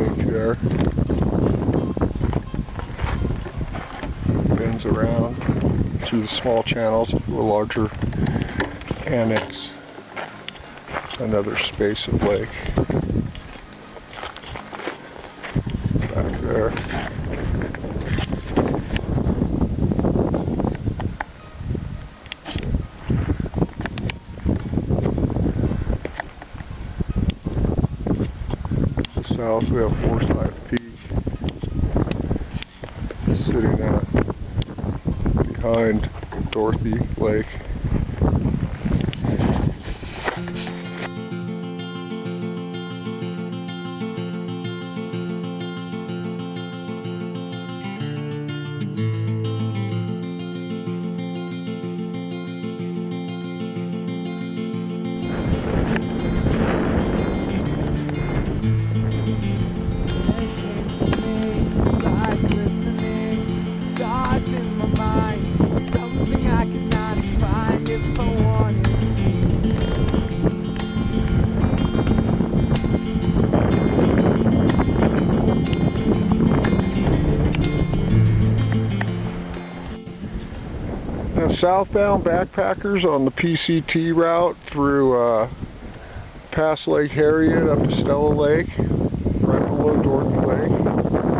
lake there. Bends around through the small channels to a larger annex, another space of lake. Back there. South we have Forsyth Peak sitting behind Dorothy Lake. Southbound backpackers on the PCT route through past Lake Harriet up to Stella Lake, right below Dorothy Lake,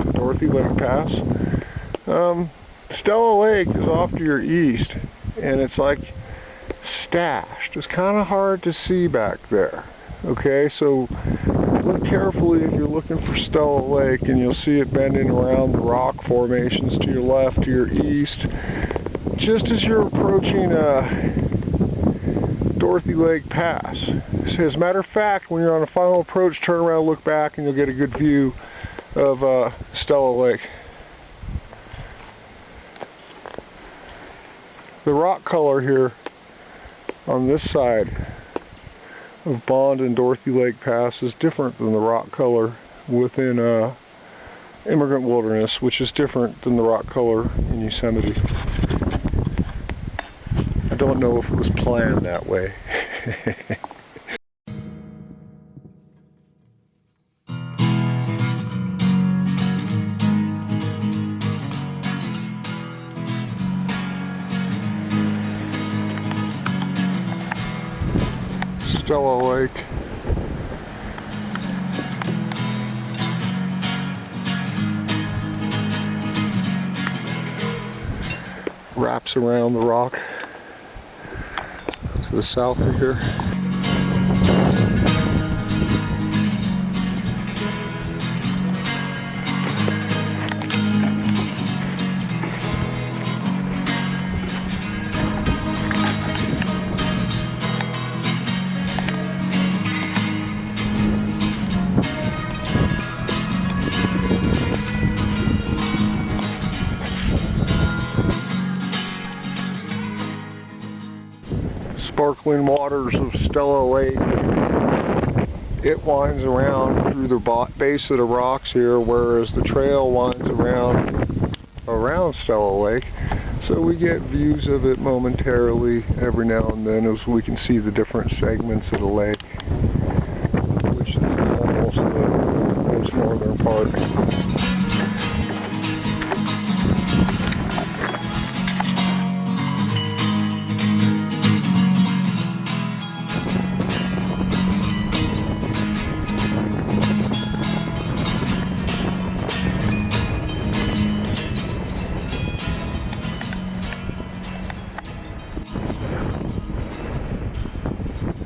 to Dorothy Lake Pass. Stella Lake is off to your east, and it's like stashed. It's kind of hard to see back there. Okay, so look carefully if you're looking for Stella Lake, and you'll see it bending around the rock formations to your left, to your east. Just as you're approaching Dorothy Lake Pass. As a matter of fact, when you're on the final approach, turn around, look back, and you'll get a good view of Stella Lake. The rock color here on this side of Bond and Dorothy Lake Pass is different than the rock color within Immigrant Wilderness, which is different than the rock color in Yosemite. I don't know if it was planned that way. Stella Lake. Wraps around the rock to the south of here. Sparkling waters of Stella Lake. It winds around through the base of the rocks here, whereas the trail winds around Stella Lake. So we get views of it momentarily every now and then as we can see the different segments of the lake, which is almost the most northern part.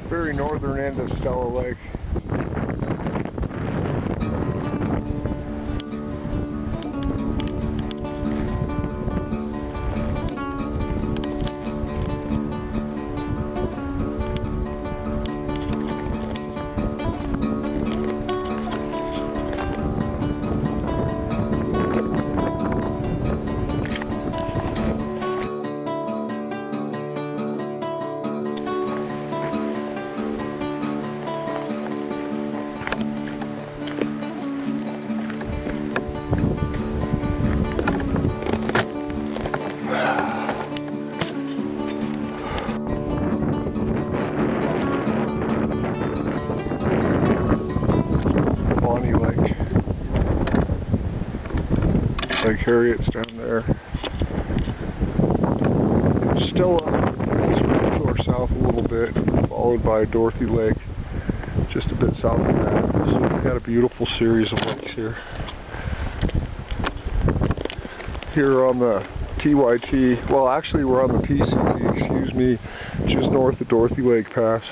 Very northern end of Stella Lake. Lake Harriet's down there. Stella is to our south a little bit, followed by Dorothy Lake, just a bit south of that. So we've got a beautiful series of lakes here. Here on the TYT, well actually we're on the PCT, excuse me, just north of Dorothy Lake Pass.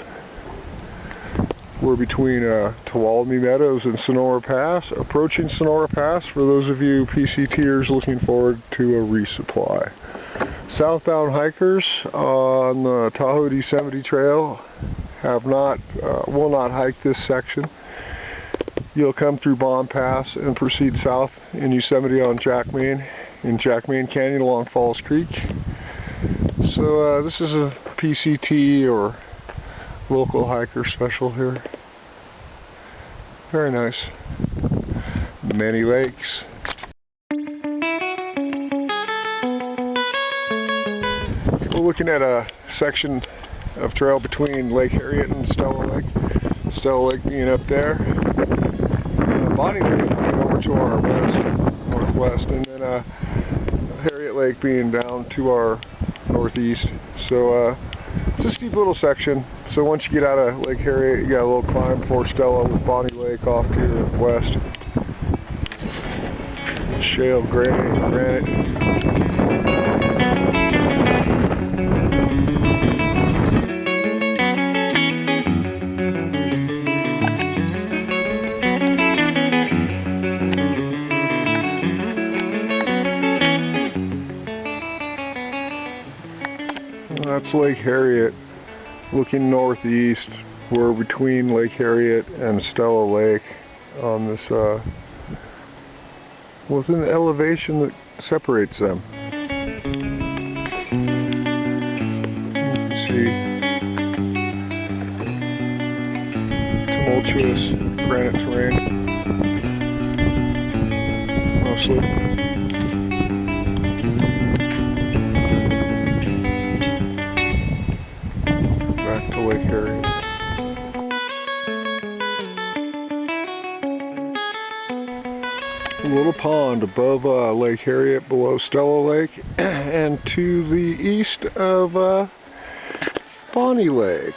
We're between Toiyabe Meadows and Sonora Pass, approaching Sonora Pass for those of you PCTers looking forward to a resupply. Southbound hikers on the Tahoe Yosemite Trail will not hike this section. You'll come through Bond Pass and proceed south in Yosemite on Jackman, in Jackman Canyon along Falls Creek. So this is a PCT or local hiker special here. Very nice. Many lakes. We're looking at a section of trail between Lake Harriet and Stella Lake. Stella Lake being up there. Bonnie Lake being over to our northwest, and then Harriet Lake being down to our northeast. So it's a steep little section. So once you get out of Lake Harriet, you got a little climb before Stella with Bonnie Lake off to your west. Shale, granite. That's Lake Harriet. Looking northeast, we're between Lake Harriet and Stella Lake on this, within the elevation that separates them. You can see tumultuous granite terrain, mostly. Lake Harriet. A little pond above Lake Harriet, below Stella Lake, and to the east of Bonnie Lake.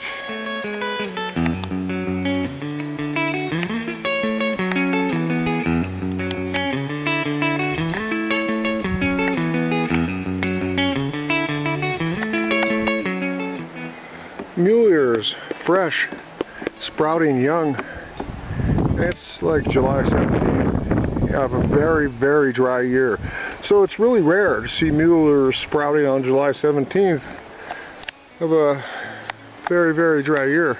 Mule ears, fresh, sprouting young. It's like July 17th. You have a very, very dry year. So it's really rare to see mule ears sprouting on July 17th of a very, very dry year.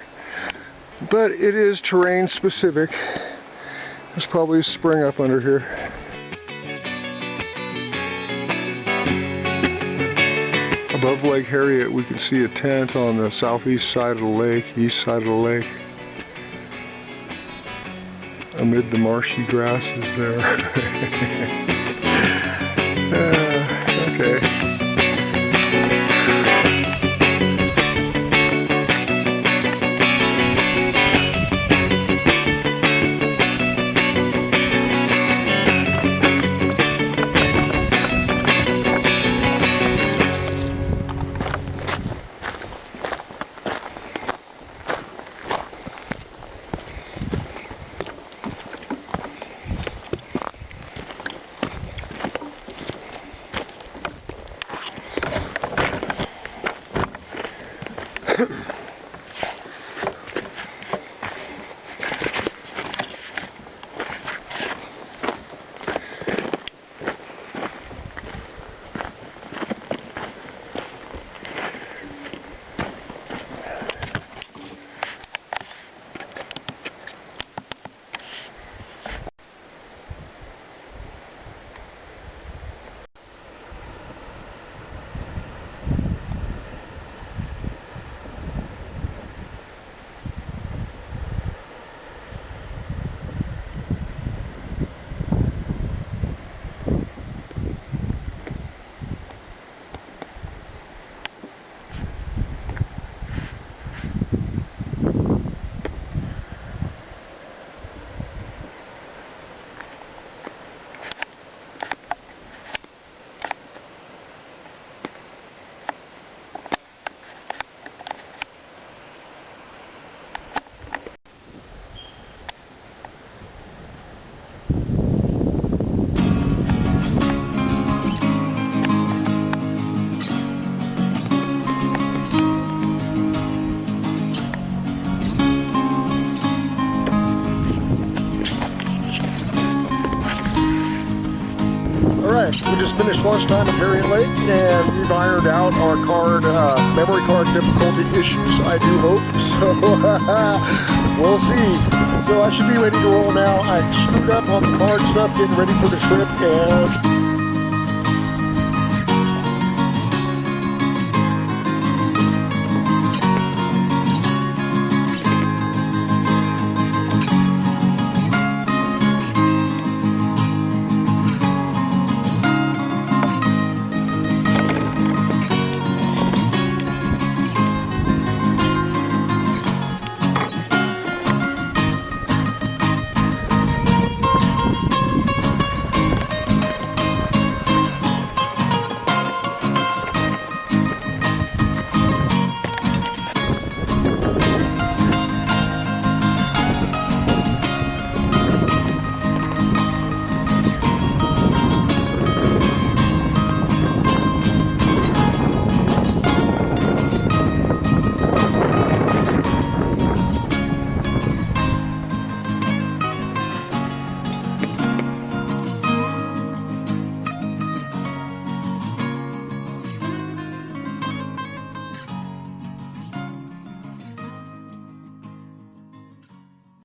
But it is terrain specific. There's probably spring up under here. Above Lake Harriet, we can see a tent on the southeast side of the lake, east side of the lake. Amid the marshy grasses there. Okay. Alright, we just finished lunchtime at Harriet Lake, and we've ironed out our memory card difficulty issues, I do hope. So, we'll see. So I should be ready to roll now. I screwed up on the card stuff, getting ready for the trip, and